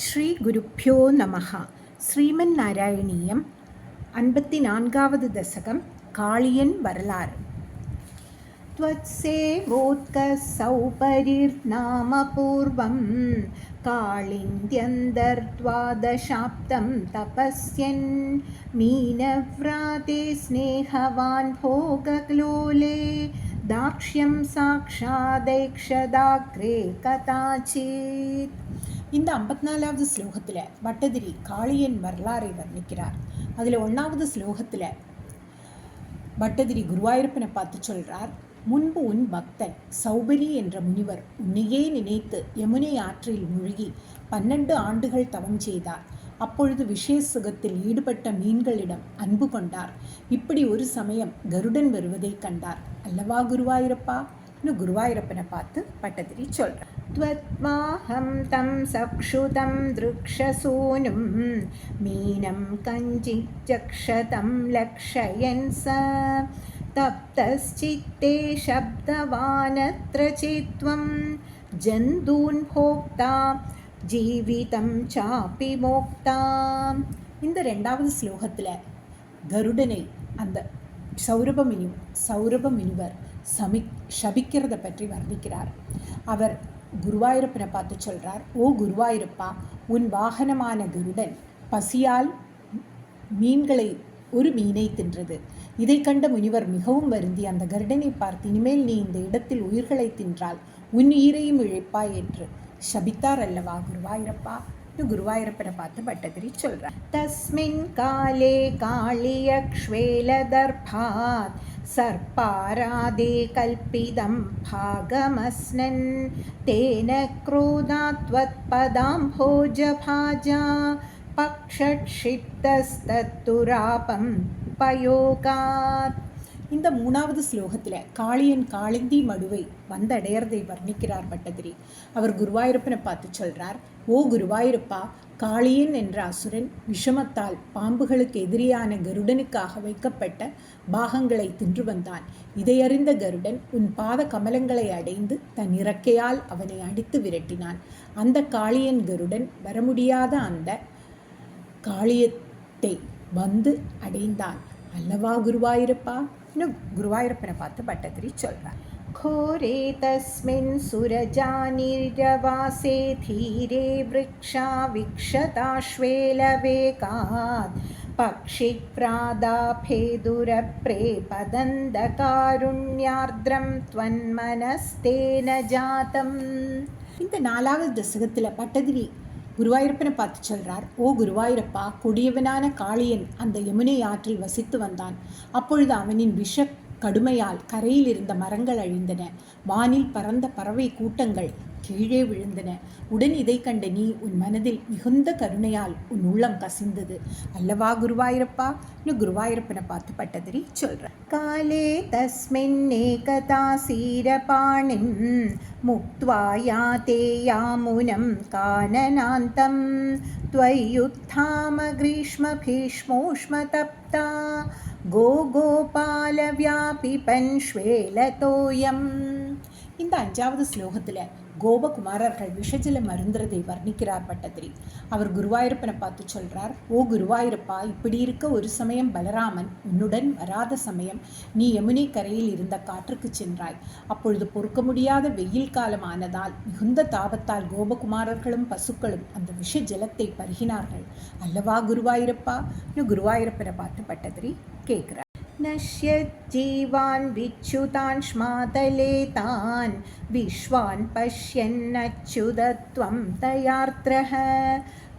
ஸ்ரீ குருப்பியோ நமஹ. ஸ்ரீமன் நாராயணீயம் 54வது தசகம். காளியன் வரலாறு. त्वत्सेवोत्कसौपरिर्नाम पूर्वं काळिन्द्यन्तर्द्वादशाब्दं तपस्यन् मीनव्राते स्नेहवान् भोगलोले दाक्ष्यं साक्षादैक्षदाग्रे कदाचित्. இந்த 54வது ஸ்லோகத்தில் பட்டதிரி காளியன் வரலாறை வர்ணிக்கிறார். அதில் 1வது ஸ்லோகத்தில் பட்டதிரி குருவாயூரப்பனை பார்த்து சொல்கிறார், முன்பு உன் பக்தன் சௌபரி என்ற முனிவர் உன்னையே நினைத்து யமுனை ஆற்றில் மூழ்கி 12 ஆண்டுகள் தவம் செய்தார். அப்பொழுது விஷய சுகத்தில் ஈடுபட்ட மீன்களிடம் அன்பு கொண்டார். இப்படி ஒரு சமயம் கருடன் வருவதை கண்டார் அல்லவா குருவாயூரப்பா? இன்னும் குருவாயூரப்பனை பார்த்து பட்டதிரி சொல்கிறார். त्वत्वाहं तं सक्षुतं दृक्षसूनुं मीनं कञ्चिच्चक्षतं लक्षयन् स तप्तश्चित्ते शब्दवानत्र चित्वं जन्तून् भोक्ता जीवितं चापि मोक्ता. இந்த 2வது ஸ்லோகத்தில் கருடனை அந்த சௌரப முனிவர் சபிக்கிறத பற்றி வர்ணிக்கிறார். அவர் குருவாயூரப்பனை பார்த்து சொல்கிறார், ஓ குருவாயூரப்பா, உன் வாகனமான கருடன் பசியால் ஒரு மீனை தின்றது. இதை கண்ட முனிவர் மிகவும் வருந்தி அந்த கருடனை பார்த்து, இனிமேல் நீ இந்த இடத்தில் உயிர்களை தின்றால் உன் உயிரையும் இழைப்பாய் என்று சபித்தார் அல்லவா குருவாயூரப்பா? குருவாயூரப்பனை பார்த்து பட்டதிரி சொல்கிறார். தஸ்மின் காலே காளியக்ஷ்வேலதர்பாத் சர்பாராதே கல்பிதம் பாகமஸ்னன் தேன க்ரோதாத்வத்பதாம்போஜபாஜா பக்ஷட்சிப்தஸ்தத்துராபம் பயோகாத். இந்த 3வது ஸ்லோகத்தில் காளியன் காளிந்தி மடுவை வந்தடையறதை வர்ணிக்கிறார் பட்டதிரி. அவர் குருவாயூரப்பனை பார்த்து சொல்கிறார், ஓ குருவாயூரப்பா, காளியன் என்ற அசுரன் விஷமத்தால் பாம்புகளுக்கு எதிரியான கருடனுக்காக வைக்கப்பட்ட பாகங்களை தின்று வந்தான். இதையறிந்த கருடன் உன் பாத கமலங்களை அடைந்து தன் இறக்கையால் அவனை அடித்து விரட்டினான். அந்த காளியன் கருடன் வர முடியாத அந்த காளியத்தை வந்து அடைந்தான் அல்லவா குருவாயூரப்பா? குருவாயூரப்பனை பார்த்து பட்டதிரி சொல்கிறார். घोरे तस्मिन् सुरजानिरवासे धीरे वृक्षा विक्षताश्वेलवेगात् पक्षिप्रादाभेदुरप्रेपदन्दकारुण्यार्द्रं त्वन्मनस्तेन जातम्. இந்த 4வது தசகத்தில் பட்டதிரி குருவாயூரப்பனை பார்த்து சொல்கிறார், ஓ குருவாயூரப்பா, கொடியவனான காளியன் அந்த யமுனை ஆற்றில் வசித்து வந்தான். அப்பொழுது அவனின் விஷ கடுமையால் கரையில் இருந்த மரங்கள் அழிந்தன. வானில் பறந்த பறவை கூட்டங்கள் கீழே விழுந்தன. உடன் இதை கண்ட நீ உன் மனதில் மிகுந்த கருணையால் உன் உள்ளம் கசிந்தது அல்லவா குருவாயூரப்பா? குருவாயூரப்பனை பார்த்து பட்டதிரி சொல்ற. காலே தஸ்மின் ஏகதா சீரபாணிம் முக்த்வா யாதே யாமுனம் கானனாந்தம் த்வயுத்தாம கிரீஷ்ம பீஷ்மோஷ்ம தப்தா கோபால வியாபிபன் ஸ்வேலதோயம். இந்த 5வது ஸ்லோகத்தில் கோபகுமாரர்கள் விஷஜலம் அருந்துறதை வர்ணிக்கிறார் பட்டதிரி. அவர் குருவாயூரப்பனை பார்த்து சொல்கிறார், ஓ குருவாயூரப்பா, இப்படி இருக்க ஒரு சமயம் பலராமன் உன்னுடன் வராத சமயம் நீ யமுனை கரையில் இருந்த காற்றுக்கு சென்றாய். அப்பொழுது பொறுக்க முடியாத வெயில் காலமானதால் மிகுந்த தாபத்தால் கோபகுமாரர்களும் பசுக்களும் அந்த விஷ ஜலத்தை பருகினார்கள் அல்லவா குருவாயூரப்பா? குருவாயூரப்பனை பார்த்து பட்டதிரி கேட்கிறார். नश्यज्जीवान् विच्युतान् श्मातले तान् विश्वान् पश्यन्नच्युतत्वं तयार्त्रः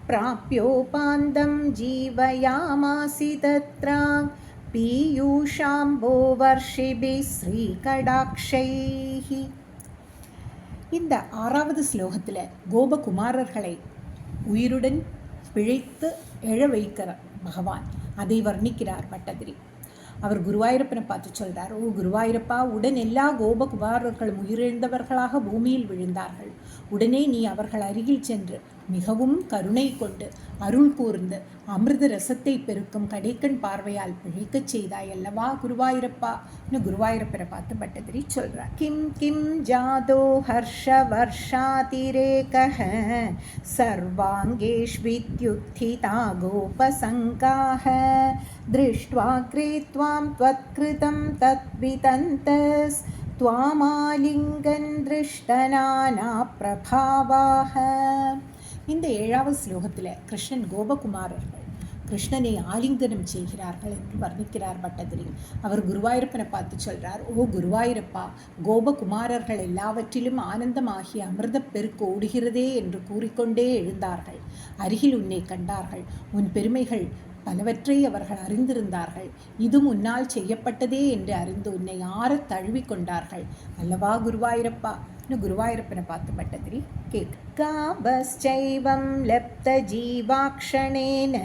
प्राप्योपान्तं जीवयामासि तत्र पीयूषाम्बोवर्षिभिः श्रीकडाक्षैः. இந்த 6வது ஸ்லோகத்தில் கோபகுமாரர்களை உயிருடன் பிழைத்து எழ வைக்கிற பகவான் அதை வர்ணிக்கிறார் பட்டதிரி. அவர் குருவாயூரப்பனை பார்த்து சொல்கிறார், ஓ குருவாயூரப்பா, உடன் எல்லா கோபகுமாரர்களும் உயிரிழந்தவர்களாக பூமியில் விழுந்தார்கள். உடனே நீ அவர்கள் அருகில் சென்று மிகவும் கருணை கொண்டு அருள் கூர்ந்து அமிர்த ரசத்தை பெருக்கும் கடைக்கண் பார்வையால் பிழைக்கச் செய்தாய் அல்லவா குருவாயூரப்பான்னு குருவாயூரப்பரை பார்த்து பட்டதிரி சொல்றார். கிம் கிம் ஜாதோ ஹர்ஷ வர்ஷாதிரேகஹ சர்வாங்கேஷ்வித்யுத்திதா கோபசங்காஹ திருஷ்ட்வா கிரீத்வாம் த்வத்கிருதம் தத்விதந்தஸ் துவாமாலிங்கன் திருஷ்டனானா பிரபாவாக. இந்த 7வது ஸ்லோகத்தில் கிருஷ்ணன் கோபகுமாரர்கள் கிருஷ்ணனை ஆலிங்கனம் செய்கிறார்கள் என்று வர்ணிக்கிறார் பட்டதிரி. அவர் குருவாயூரப்பனை பார்த்து சொல்றார், ஓ குருவாயூரப்பா, கோபகுமாரர்கள் எல்லாவற்றிலும் ஆனந்தமாகிய அமிர்த பெருக்கு ஓடுகிறதே என்று கூறிக்கொண்டே எழுந்தார்கள். அருகில் உன்னை கண்டார்கள். உன் பெருமைகள் பலவற்றை அவர்கள் அறிந்திருந்தார்கள். இது முன்னால் செய்யப்பட்டதே என்று அறிந்து உன்னை ஆறத் தழுவி கொண்டார்கள் அல்லவா குருவாயூரப்பா. குருவாயூரப்பனை பார்த்து பட்டதிரி கேட்காபஸ்சைவம் லப்த ஜீவாக்ஷணேன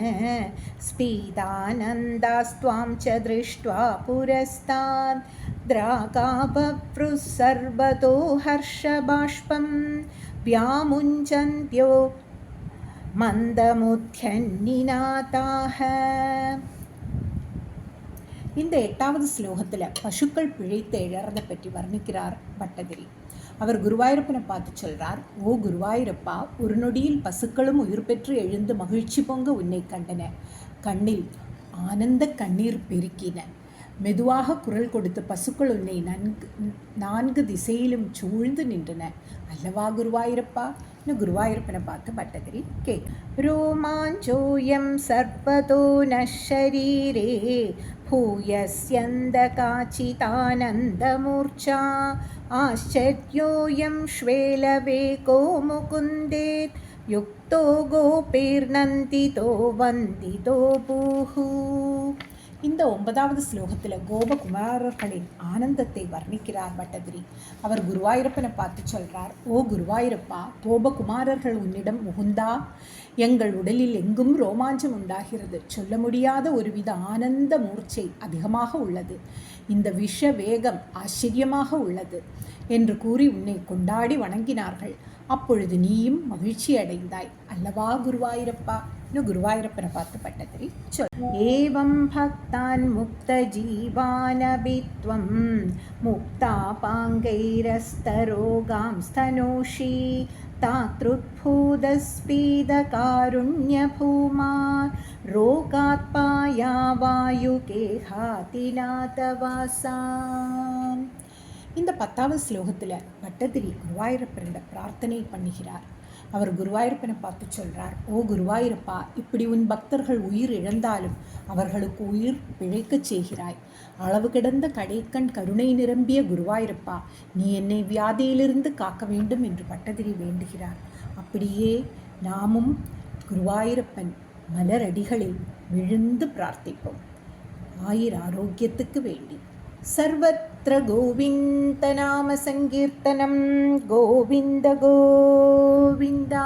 ஸ்பீதானந்தாஸ்த்வாம் ச திருஷ்ட்வா புரஸ்தாத் திராகாபப்ருஸ் சர்வதோ ஹர்ஷபாஷ்பம் வியாமுஞ்சந்த்யோ மந்தமுத்யன்னிநாதாக. இந்த 8வது ஸ்லோகத்தில் பசுக்கள் பிழைத்து எழறதை பற்றி வர்ணிக்கிறார் பட்டதிரி. அவர் குருவாயூரப்பனை பார்த்து சொல்றார், ஓ குருவாயூரப்பா, ஒரு நொடியில் பசுக்களும் உயிர் பெற்று எழுந்து மகிழ்ச்சி பொங்க உன்னை கண்டன. கண்ணில் ஆனந்த கண்ணீர் பெருக்கின. மெதுவாக குரல் கொடுத்த பசுக்கள் உன்னை 4 திசையிலும் சூழ்ந்து நின்றன அல்லவா குருவாயூரப்பா. குருவாயூரப்பனை பார்த்து பட்டதிரி ரோமாஞ்சோயம் சர்வதோ நரீரே பூயஸ்யந்தகாச்சிதானந்தமூர்ச்சா ஆச்சர்யோயம் ஸ்வேலவேகோ முகுந்தேத் யுக்தோ கோபீர்நந்திதோ வந்திதோ பூஹு. இந்த 9வது ஸ்லோகத்தில் கோபகுமாரர்களின் ஆனந்தத்தை வர்ணிக்கிறார் பட்டதிரி. அவர் குருவாயூரப்பனை பார்த்து சொல்றார், ஓ குருவாயூரப்பா, கோபகுமாரர்கள் உன்னிடம் முகுந்தா எங்கள் உடலில் எங்கும் ரோமாஞ்சம் உண்டாகிறது. சொல்ல முடியாத ஒருவித ஆனந்த மூர்ச்சை அதிகமாக உள்ளது. இந்த விஷ வேகம் ஆச்சரியமாக உள்ளது என்று கூறி உன்னை கொண்டாடி வணங்கினார்கள். அப்பொழுது நீயும் மகிழ்ச்சி அடைந்தாய் அல்லவா குருவாயூரப்பா. குருவாயூரப்பனை பார்த்து பட்டதிரி சொல். ஏவம் பக்தான் முக்த ஜீவானபித்வம் முக்தாபாங்கைரஸ்தரோகாம் ஸ்தனோஷி தாத்ருத்பூதஸ்பீதகாருண்யபூமா ரோகாத்பாயா வாயுகேஹாதிநாதவாசாம். இந்த 10வது ஸ்லோகத்தில் பட்டதிரி குருவாயூரப்பனிடம் பிரார்த்தனை பண்ணுகிறார். அவர் குருவாயூரப்பனை பார்த்து சொல்றார், ஓ குருவாயூரப்பா, இப்படி உன் பக்தர்கள் உயிர் இழந்தாலும் அவர்களுக்கு உயிர் பிழைக்கச் செய்கிறாய். அளவு கிடந்த கடைக்கண் கருணை நிரம்பிய குருவாயூரப்பா, நீ என்னை வியாதியிலிருந்து காக்க வேண்டும் என்று பட்டதிரி வேண்டுகிறார். அப்படியே நாமும் குருவாயூரப்பன் மலரடிகளில் விழுந்து பிரார்த்திப்போம். ஆயுர் ஆரோக்கியத்துக்கு வேண்டி. சர்வத்ர கோவிந்த நாம சங்கீர்த்தனம் கோவிந்த கோவிந்தா.